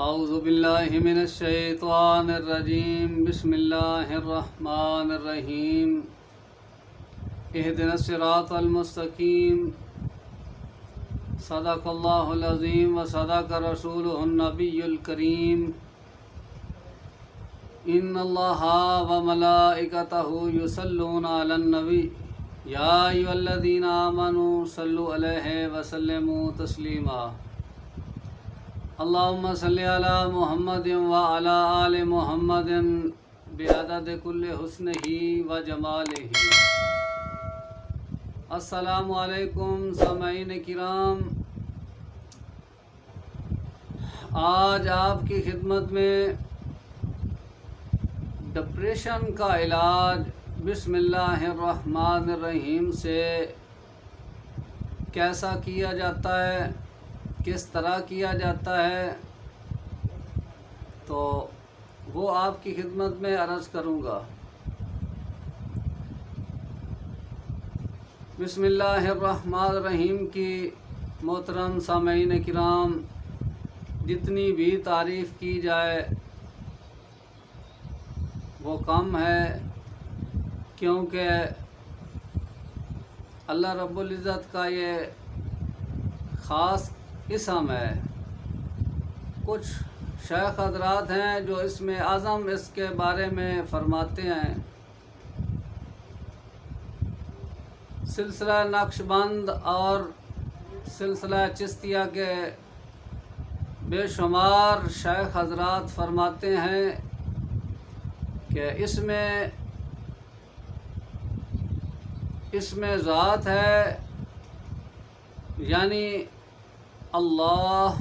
اعوذ باللہ من الشیطان الرجیم بسم اللہ الرحمن الرحیم اہدنا الصراط المستقیم صدق اللہ العظیم و صدق رسولہ النبی الکریم ان اللہ و ملائکتہ یصلون علی النبی یا ایھا الذین آمنوا صلوا علیہ وسلموا تسلیما اللہم صلی علی محمد وعلی آل محمد بعدد کل حسنہ و جمالہ۔ السلام علیکم سامعین کرام، آج آپ کی خدمت میں ڈپریشن کا علاج بسم اللہ الرحمن الرحیم سے کیسا کیا جاتا ہے، کس طرح کیا جاتا ہے، تو وہ آپ کی خدمت میں عرض کروں گا۔ بسم اللہ الرحمن الرحیم کی محترم سامعین کرام، جتنی بھی تعریف کی جائے وہ کم ہے، کیونکہ اللہ رب العزت کا یہ خاص اسم ہے۔ کچھ شیخ حضرات ہیں جو اسم اعظم اس کے بارے میں فرماتے ہیں۔ سلسلہ نقش بند اور سلسلہ چشتیہ کے بے شمار شیخ حضرات فرماتے ہیں کہ اس میں ذات ہے، یعنی اللہ،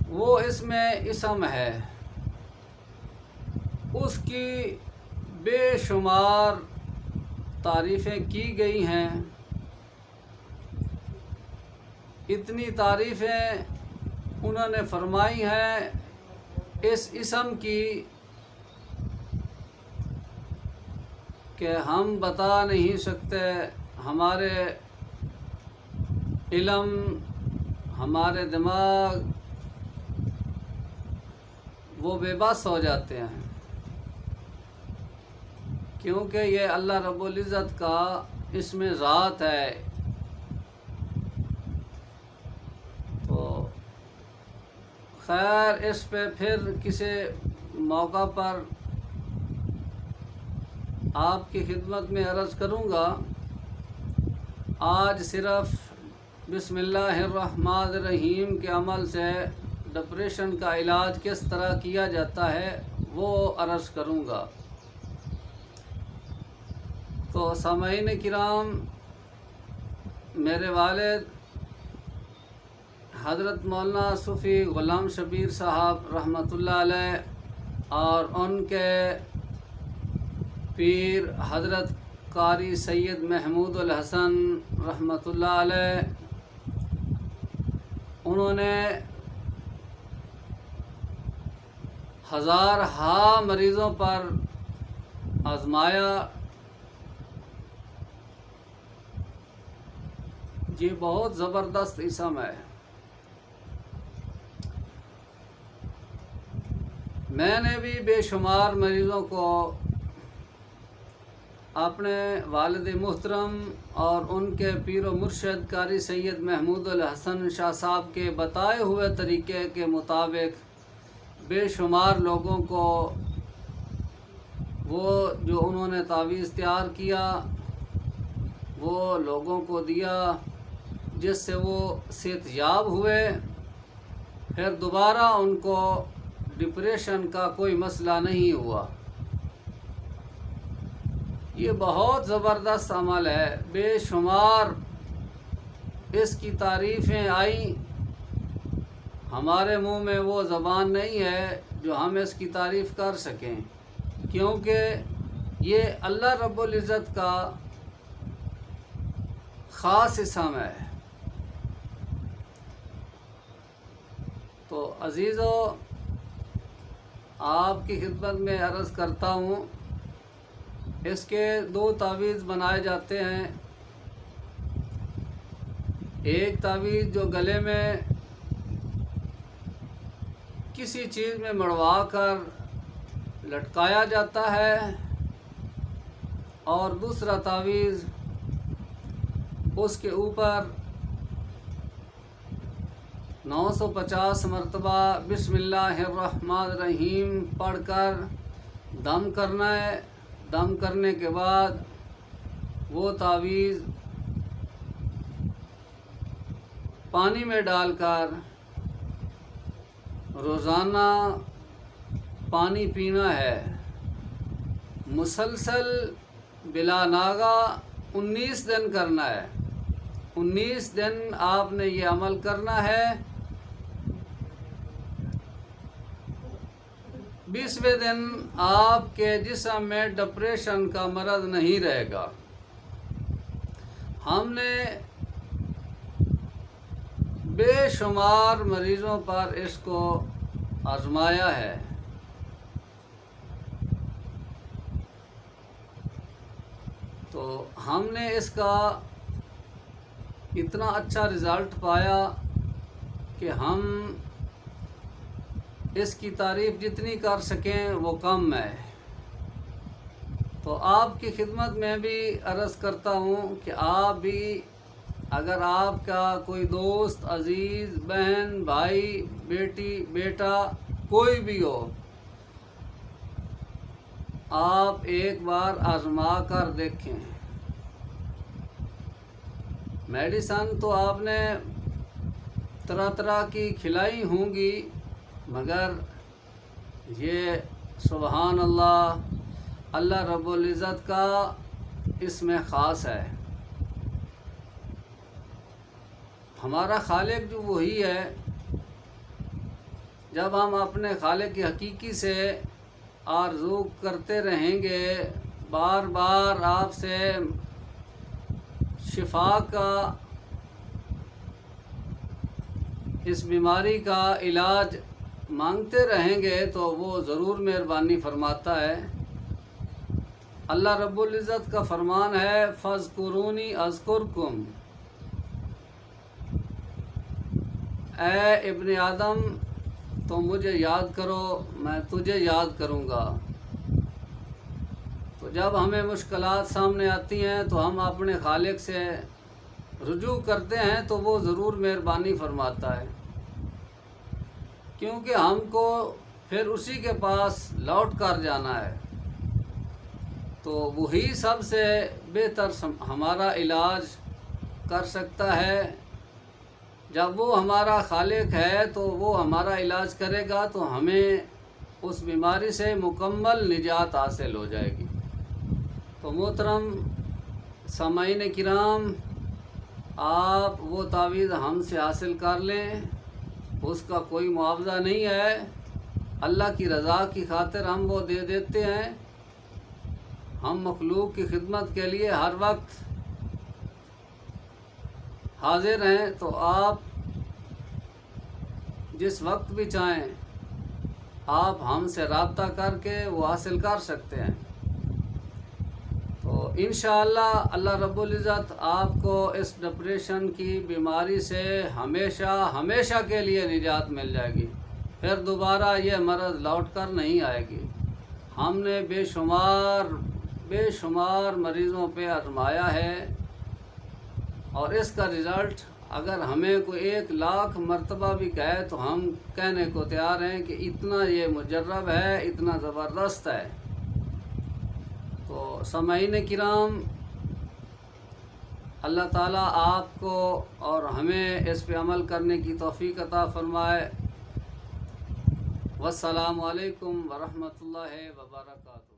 وہ اس میں اسم ہے، اس کی بے شمار تعریفیں کی گئی ہیں۔ اتنی تعریفیں انہوں نے فرمائی ہیں اس اسم کی کہ ہم بتا نہیں سکتے، ہمارے علم، ہمارے دماغ وہ بے بس ہو جاتے ہیں، کیونکہ یہ اللہ رب العزت کا اسم ذات ہے۔ تو خیر، اس پہ پھر کسی موقع پر آپ کی خدمت میں عرض کروں گا۔ آج صرف بسم اللہ الرحمن الرحیم کے عمل سے ڈپریشن کا علاج کس طرح کیا جاتا ہے وہ عرض کروں گا۔ تو سامعین کرام، میرے والد حضرت مولانا صوفی غلام شبیر صاحب رحمۃ اللہ علیہ اور ان کے پیر حضرت قاری سید محمود الحسن رحمۃ اللہ علیہ، انہوں نے ہزارہا مریضوں پر آزمایا۔ یہ بہت زبردست اسم ہے۔ میں نے بھی بے شمار مریضوں کو اپنے والد محترم اور ان کے پیر و مرشد قاری سید محمود الحسن شاہ صاحب کے بتائے ہوئے طریقے کے مطابق بے شمار لوگوں کو وہ جو انہوں نے تعویذ تیار کیا وہ لوگوں کو دیا، جس سے وہ صحت یاب ہوئے، پھر دوبارہ ان کو ڈپریشن کا کوئی مسئلہ نہیں ہوا۔ یہ بہت زبردست عمل ہے، بے شمار اس کی تعریفیں آئیں، ہمارے منہ میں وہ زبان نہیں ہے جو ہم اس کی تعریف کر سکیں، کیونکہ یہ اللہ رب العزت کا خاص اسم ہے۔ تو عزیزو، آپ کی خدمت میں عرض کرتا ہوں، اس کے 2 تعویذ بنائے جاتے ہیں۔ ایک تعویذ جو گلے میں کسی چیز میں مڑوا کر لٹکایا جاتا ہے، اور دوسرا تعویذ اس کے اوپر 950 مرتبہ بسم اللہ الرحمن الرحیم پڑھ کر دم کرنا ہے۔ دم کرنے کے بعد وہ تعویذ پانی میں ڈال کر روزانہ پانی پینا ہے، مسلسل بلا ناغہ 19 دن کرنا ہے۔ 19 دن آپ نے یہ عمل کرنا ہے۔ 20ویں دن آپ کے جسم میں ڈپریشن کا مرض نہیں رہے گا۔ ہم نے بے شمار مریضوں پر اس کو آزمایا ہے۔ تو ہم نے اس کا اتنا اچھا رزلٹ پایا کہ ہم اس کی تعریف جتنی کر سکیں وہ کم ہے۔ تو آپ کی خدمت میں بھی عرض کرتا ہوں کہ آپ بھی اگر آپ کا کوئی دوست، عزیز، بہن، بھائی، بیٹی، بیٹا کوئی بھی ہو، آپ ایک بار آزما کر دیکھیں۔ میڈیسن تو آپ نے طرح طرح کی کھلائی ہوں گی، مگر یہ سبحان اللہ، اللہ رب العزت کا اس میں خاص ہے۔ ہمارا خالق جو وہی ہے، جب ہم اپنے خالق کی حقیقی سے آرزو کرتے رہیں گے، بار بار آپ سے شفا کا، اس بیماری کا علاج مانگتے رہیں گے تو وہ ضرور مہربانی فرماتا ہے۔ اللہ رب العزت کا فرمان ہے فَاذْكُرُونِي أَذْكُرْكُمْ، اے ابن آدم تم مجھے یاد کرو، میں تجھے یاد کروں گا۔ تو جب ہمیں مشکلات سامنے آتی ہیں تو ہم اپنے خالق سے رجوع کرتے ہیں تو وہ ضرور مہربانی فرماتا ہے، کیونکہ ہم کو پھر اسی کے پاس لوٹ کر جانا ہے۔ تو وہی سب سے بہتر ہمارا علاج کر سکتا ہے۔ جب وہ ہمارا خالق ہے تو وہ ہمارا علاج کرے گا تو ہمیں اس بیماری سے مکمل نجات حاصل ہو جائے گی۔ تو محترم سامعین کرام، آپ وہ تعویذ ہم سے حاصل کر لیں، اس کا کوئی معاوضہ نہیں ہے، اللہ کی رضا کی خاطر ہم وہ دے دیتے ہیں۔ ہم مخلوق کی خدمت کے لیے ہر وقت حاضر ہیں، تو آپ جس وقت بھی چاہیں آپ ہم سے رابطہ کر کے وہ حاصل کر سکتے ہیں۔ تو انشاءاللہ اللہ رب العزت آپ کو اس ڈپریشن کی بیماری سے ہمیشہ ہمیشہ کے لیے نجات مل جائے گی، پھر دوبارہ یہ مرض لوٹ کر نہیں آئے گی۔ ہم نے بے شمار مریضوں پہ آزمایا ہے، اور اس کا رزلٹ اگر ہمیں کوئی 1,00,000 مرتبہ بھی کہے تو ہم کہنے کو تیار ہیں کہ اتنا یہ مجرب ہے، اتنا زبردست ہے۔ تو سامعین کرام، اللہ تعالیٰ آپ کو اور ہمیں اس پہ عمل کرنے کی توفیق عطا فرمائے۔ والسلام علیکم ورحمۃ اللہ وبرکاتہ۔